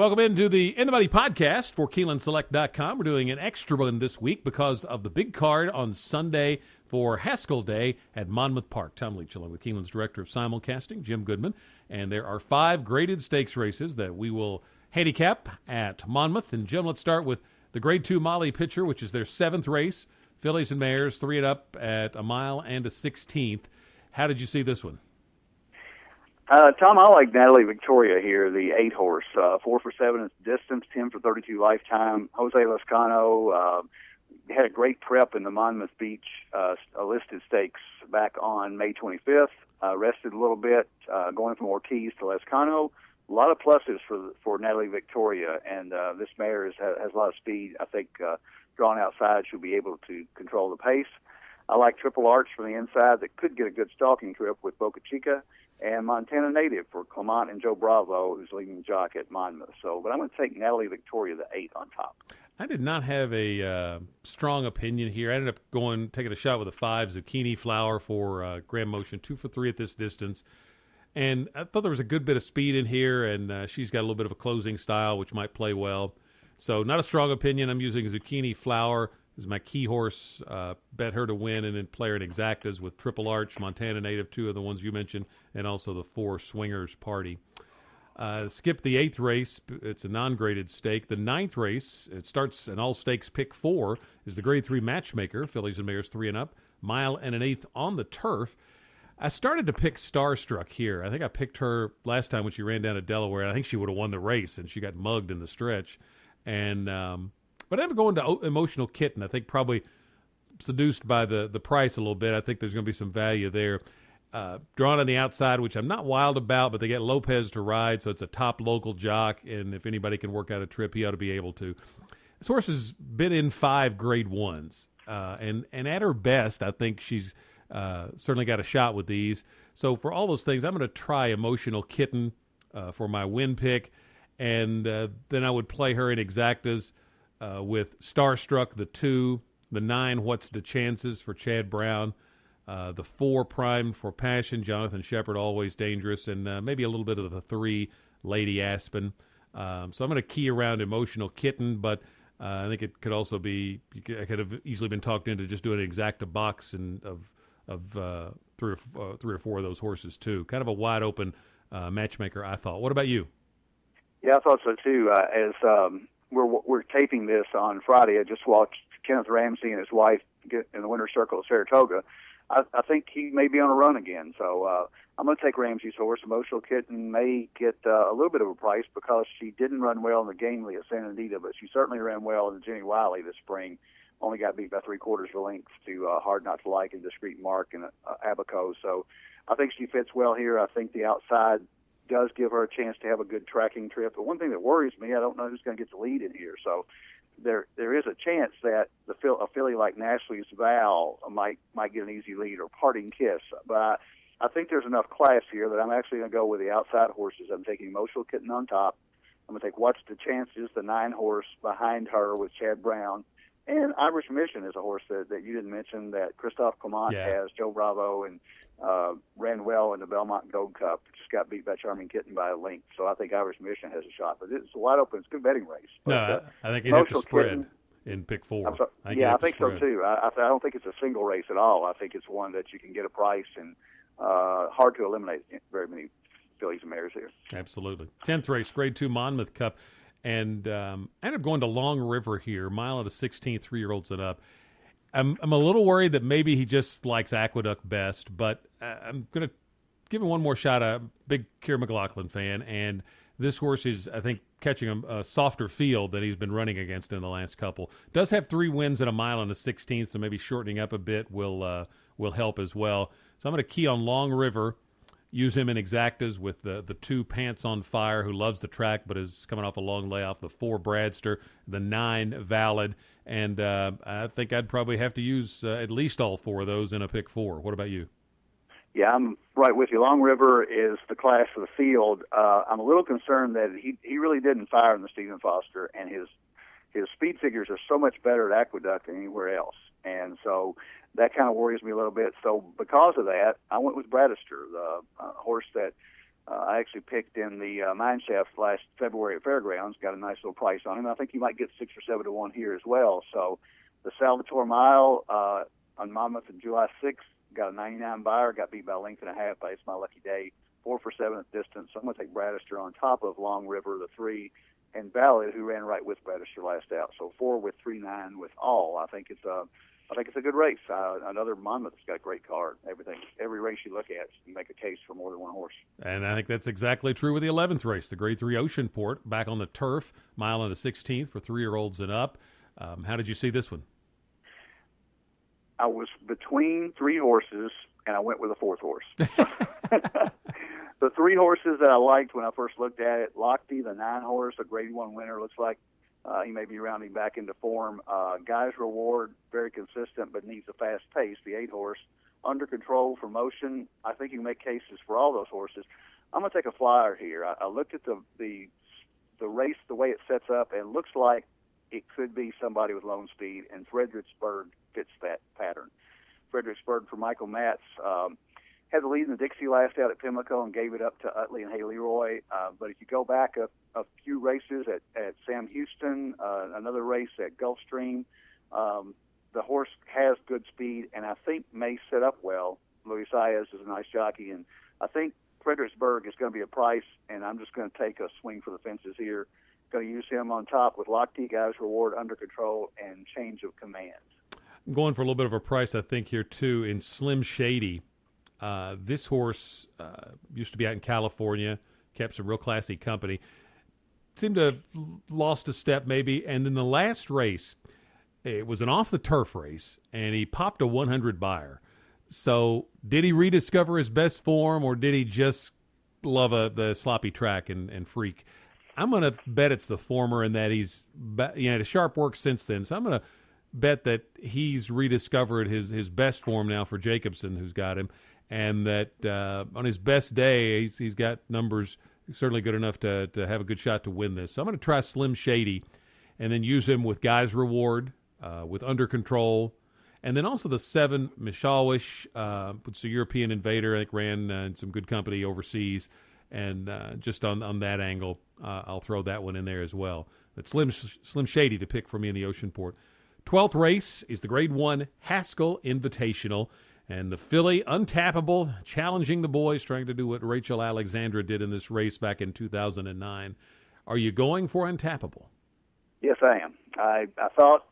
Welcome into the In the Money podcast for KeenelandSelect.com. We're doing an extra one this week because of the big card on Sunday for Haskell Day at Monmouth Park. Tom Leach, along with Keeneland's Director of Simulcasting, Jim Goodman. And there are 5 graded stakes races that we will handicap at Monmouth. And, Jim, let's start with the Grade 2 Molly Pitcher, which is their 7th race. Fillies and Mares, 3 and up at a mile and a 16th. How did you see this one? Tom, I like Natalie Victoria here, the 8 horse. 4 for 7 is distance, 10 for 32 lifetime. Jose Lascano had a great prep in the Monmouth Beach listed stakes back on May 25th. Rested a little bit, going from Ortiz to Lascano. A lot of pluses for Natalie Victoria, and this mare has a lot of speed. I think drawn outside, she'll be able to control the pace. I like Triple Arch from the inside that could get a good stalking trip with Boca Chica, and Montana Native for Clement and Joe Bravo, who's leading the jock at Monmouth. But I'm going to take Natalie Victoria, the 8, on top. I did not have a strong opinion here. I ended up taking a shot with a 5, Zucchini Flower for Grand Motion, 2 for 3 at this distance. And I thought there was a good bit of speed in here, and she's got a little bit of a closing style, which might play well. So not a strong opinion. I'm using Zucchini Flower as my key horse. Bet her to win, and then play her in exactas with Triple Arch, Montana Native, 2 of the ones you mentioned, and also the 4 Swingers Party. Skip the 8th race. It's a non-graded stake. The 9th race, it starts an all-stakes pick 4, is the Grade 3 Matchmaker, Fillies and Mares 3 and up, mile and an 1/8 on the turf. I started to pick Starstruck here. I think I picked her last time when she ran down to Delaware. I think she would have won the race, and she got mugged in the stretch. And but I'm going to Emotional Kitten. I think probably seduced by the price a little bit. I think there's going to be some value there. Drawn on the outside, which I'm not wild about, but they get Lopez to ride, so it's a top local jock, and if anybody can work out a trip, he ought to be able to. This horse has been in 5 Grade 1s, and at her best, I think she's certainly got a shot with these. So for all those things, I'm going to try Emotional Kitten for my win pick, and then I would play her in exactas with Starstruck, the 2, the 9, What's the Chances for Chad Brown, the 4 Prime for Passion, Jonathan Shepard, Always Dangerous, and maybe a little bit of the 3, Lady Aspen. So I'm going to key around Emotional Kitten, but I think it could also be, I could have easily been talked into just doing an exacta box of 3 or 4 of those horses too. Kind of a wide open matchmaker, I thought. What about you? Yeah, I thought so too. As we're taping this on Friday, I just watched Kenneth Ramsey and his wife get in the winner's circle at Saratoga. I think he may be on a run again. So I'm going to take Ramsey's horse. Emotional Kitten may get a little bit of a price because she didn't run well in the Gamely at Santa Anita, but she certainly ran well in the Jenny Wiley this spring. Only got beat by 3/4 of a length to Hard Not to Like and Discreet Mark and Abaco. So I think she fits well here. I think the outside does give her a chance to have a good tracking trip. But one thing that worries me, I don't know who's going to get the lead in here. So there is a chance that a filly like Nasley's Val might get an easy lead, or Parting Kiss. But I think there's enough class here that I'm actually going to go with the outside horses. I'm taking Emotional Kitten on top. I'm going to take What's the Chances, the 9 horse behind her with Chad Brown. And Irish Mission is a horse that you didn't mention that Christophe Clement has, Joe Bravo, and ran well in the Belmont Gold Cup. Just got beat by Charming Kitten by a length. So I think Irish Mission has a shot. But it's wide open. It's a good betting race. But, no, I think he'd have to spread in pick 4. I think so too. I don't think it's a single race at all. I think it's one that you can get a price, and hard to eliminate very many fillies and mares here. Absolutely. 10th race, Grade 2 Monmouth Cup. And I ended up going to Long River here, mile at a 16th, 3-year-olds and up. I'm a little worried that maybe he just likes Aqueduct best, but I'm going to give him one more shot. I'm a big Keir McLaughlin fan, and this horse is, I think, catching a softer field than he's been running against in the last couple. Does have 3 wins at a mile and a 16th, so maybe shortening up a bit will help as well. So I'm going to key on Long River. Use him in exactas with the 2 Pants on Fire, who loves the track but is coming off a long layoff, the 4 Bradster, the 9 Valid, and I think I'd probably have to use at least all 4 of those in a pick 4. What about you? Yeah, I'm right with you. Long River is the class of the field. I'm a little concerned that he really didn't fire in the Stephen Foster, and his speed figures are so much better at Aqueduct than anywhere else. And so that kind of worries me a little bit. So because of that, I went with Bradister, the horse that I actually picked in the mine shaft last February at Fairgrounds, got a nice little price on him. I think you might get 6 or 7 to 1 here as well. So the Salvatore Mile on Monmouth on July 6th, got a 99 buyer, got beat by a length and a half by It's My Lucky Day, 4 for 7 at distance. So I'm going to take Braddister on top of Long River, the 3, and Ballad, who ran right with Braddister last out. So 4 with 3-9 with all. I think it's a good race. Another Monmouth's got a great card. Every race you look at, you make a case for more than one horse. And I think that's exactly true with the 11th race, the Grade 3 Oceanport, back on the turf, mile and a 16th for 3-year-olds and up. How did you see this one? I was between 3 horses, and I went with a 4th horse. The 3 horses that I liked when I first looked at it, Lochte, the 9 horse, a Grade 1 winner, looks like he may be rounding back into form. Guy's Reward, very consistent, but needs a fast pace, the 8 horse. Under Control for Motion, I think you can make cases for all those horses. I'm going to take a flyer here. I looked at the race, the way it sets up, and it looks like it could be somebody with lone speed, and Fredericksburg fits that pattern. Fredericksburg for Michael Matz had the lead in the Dixie last out at Pimlico and gave it up to Utley and Haley Roy. But if you go back a few races at Sam Houston, another race at Gulfstream, the horse has good speed and I think may set up well. Luis Saez is a nice jockey, and I think Fredericksburg is going to be a price, and I'm just going to take a swing for the fences here. Going to use him on top with Lochte, Guy's Reward, Under Control, and Change of Command. I'm going for a little bit of a price, I think, here, too, in Slim Shady. This horse used to be out in California, kept some real classy company. Seemed to have lost a step, maybe. And in the last race, it was an off-the-turf race, and he popped a 100 buyer. So did he rediscover his best form, or did he just love the sloppy track and freak? I'm going to bet it's the former, and that he's had a sharp work since then. So I'm going to bet that he's rediscovered his best form now for Jacobson, who's got him, and that on his best day, he's got numbers certainly good enough to have a good shot to win this. So I'm going to try Slim Shady and then use him with Guy's Reward, with Under Control, and then also the 7, Mishawish, it's a European invader, I think ran in some good company overseas, and just on that angle, I'll throw that one in there as well. But Slim Shady, the pick for me in the Oceanport. 12th race is the Grade 1 Haskell Invitational, and the filly Untappable challenging the boys, trying to do what Rachel Alexandra did in this race back in 2009. Are you going for Untappable? Yes, I am. I thought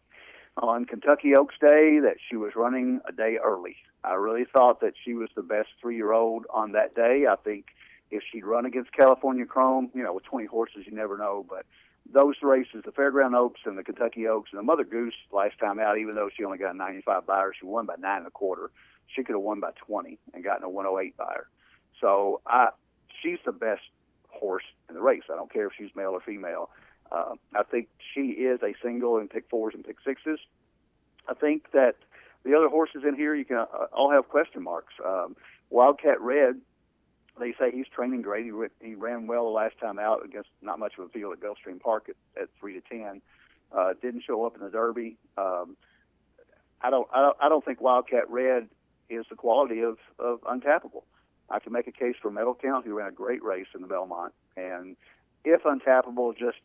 on Kentucky Oaks Day that she was running a day early. I really thought that she was the best 3-year-old on that day. I think if she'd run against California Chrome, with 20 horses, you never know. But those races, the Fairground Oaks and the Kentucky Oaks, and the Mother Goose last time out, even though she only got a 95 buyer, she won by 9 1/4. She could have won by 20 and gotten a 108 buyer. So she's the best horse in the race. I don't care if she's male or female. I think she is a single in pick 4s and pick 6s. I think that the other horses in here, you can all have question marks. Wildcat Red, they say he's training great. He ran well the last time out against not much of a field at Gulfstream Park at 3 to 10. Didn't show up in the Derby. I don't think Wildcat Red is the quality of Untappable. I can make a case for Metal Count, who ran a great race in the Belmont. And if Untappable just,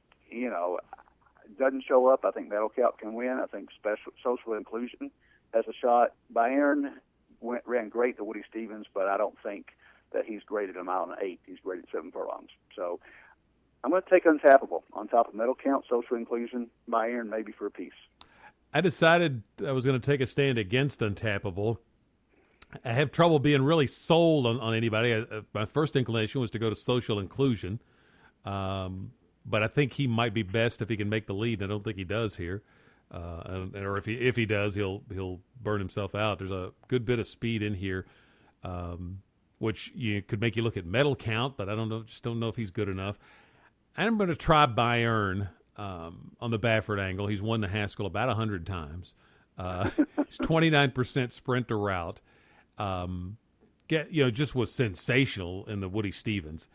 doesn't show up, I think Metal Count can win. I think Social Inclusion has a shot. Bayern ran great to Woody Stevens, but I don't think that he's graded a mile and 8. He's graded 7 furlongs. So I'm going to take Untappable on top of Metal Count, Social Inclusion, Bayern maybe for a piece. I decided I was going to take a stand against Untappable. I have trouble being really sold on anybody. My first inclination was to go to Social Inclusion, but I think he might be best if he can make the lead. And I don't think he does here, or if he does, he'll burn himself out. There's a good bit of speed in here, which could make you look at Metal Count, but I just don't know if he's good enough. I'm going to try Bayern on the Baffert angle. He's won the Haskell about 100 times. He's 29% sprint to route. Just was sensational in the Woody Stevens.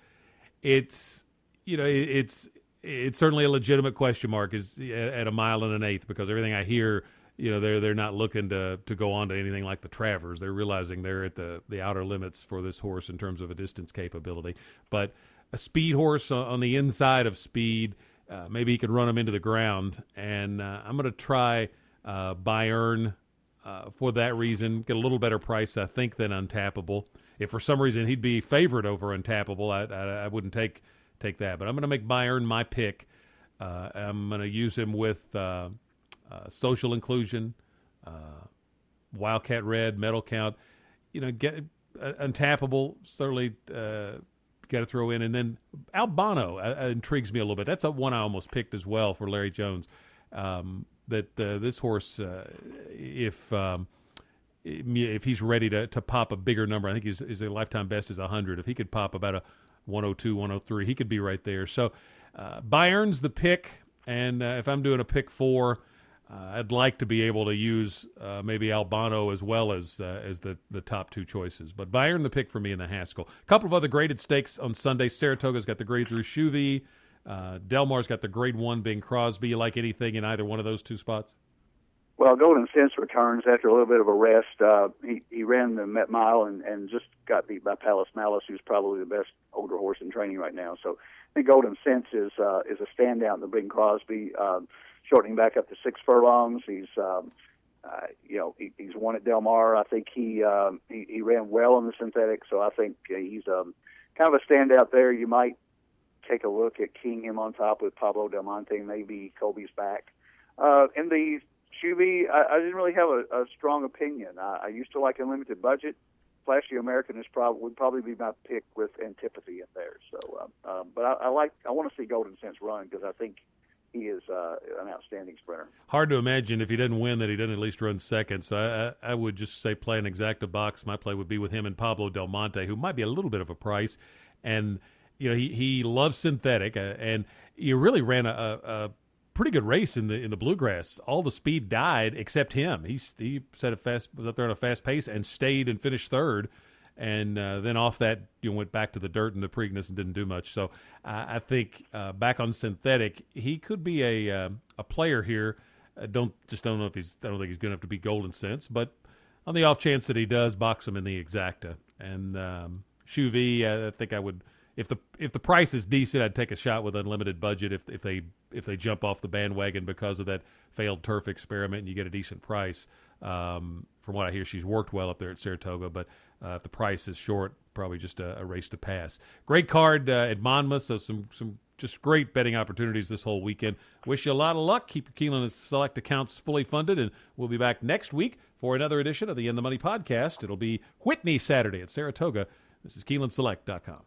It's certainly a legitimate question mark is at a mile and an eighth, because everything I hear they're not looking to go on to anything like the Travers. They're realizing they're at the outer limits for this horse in terms of a distance capability. But a speed horse on the inside of speed, maybe he could run him into the ground. And I'm going to try Bayern for that reason. Get a little better price, I think, than Untappable. If for some reason he'd be favored over Untappable, I wouldn't take that. But I'm going to make Bayern my pick. I'm going to use him with Social Inclusion, Wildcat Red, Medal Count. Get Untappable, certainly got to throw in. And then Albano intrigues me a little bit. That's one I almost picked as well for Larry Jones. This horse, if he's ready to pop a bigger number, I think his lifetime best is 100. If he could pop about a 102, 103, he could be right there. So Bayern's the pick, and if I'm doing a pick 4, I'd like to be able to use maybe Albano as well as the top 2 choices. But Bayern the pick for me in the Haskell. A couple of other graded stakes on Sunday. Saratoga's got the grade through Chuvy. Del Mar's got the grade 1 being Crosby. You like anything in either one of those 2 spots? Well, Golden Sense returns after a little bit of a rest. He ran the Met Mile and just got beat by Palace Malice, who's probably the best older horse in training right now. So I think Golden Sense is a standout in the Bing Crosby, shortening back up to 6 furlongs. He's he's won at Del Mar. I think he ran well in the synthetic, so I think he's kind of a standout there. You might take a look at keying him on top with Pablo Del Monte, maybe Colby's back. In the Chuvy, I didn't really have a strong opinion. I used to like Unlimited Budget. Flashy American would probably be my pick with Antipathy in there. So, but I want to see Golden Sense run because I think he is an outstanding sprinter. Hard to imagine if he didn't win that he didn't at least run second. So I would just say play an exacta box. My play would be with him and Pablo Del Monte, who might be a little bit of a price. And he loves synthetic, and he really ran a pretty good race in the bluegrass. All the speed died except him. He was up there on a fast pace and stayed and finished third, and then off that went back to the dirt and the Preakness and didn't do much. So I think back on synthetic, he could be a player here. I don't know if I don't think he's good enough to be Golden Sense, but on the off chance that he does, box him in the exacta. And Chuvy, I think I would. If the price is decent, I'd take a shot with Unlimited Budget if they jump off the bandwagon because of that failed turf experiment and you get a decent price. From what I hear, she's worked well up there at Saratoga, but if the price is short, probably just a race to pass. Great card at Monmouth, so some just great betting opportunities this whole weekend. Wish you a lot of luck. Keep your Keeneland Select accounts fully funded, and we'll be back next week for another edition of the In the Money podcast. It'll be Whitney Saturday at Saratoga. This is KeenelandSelect.com.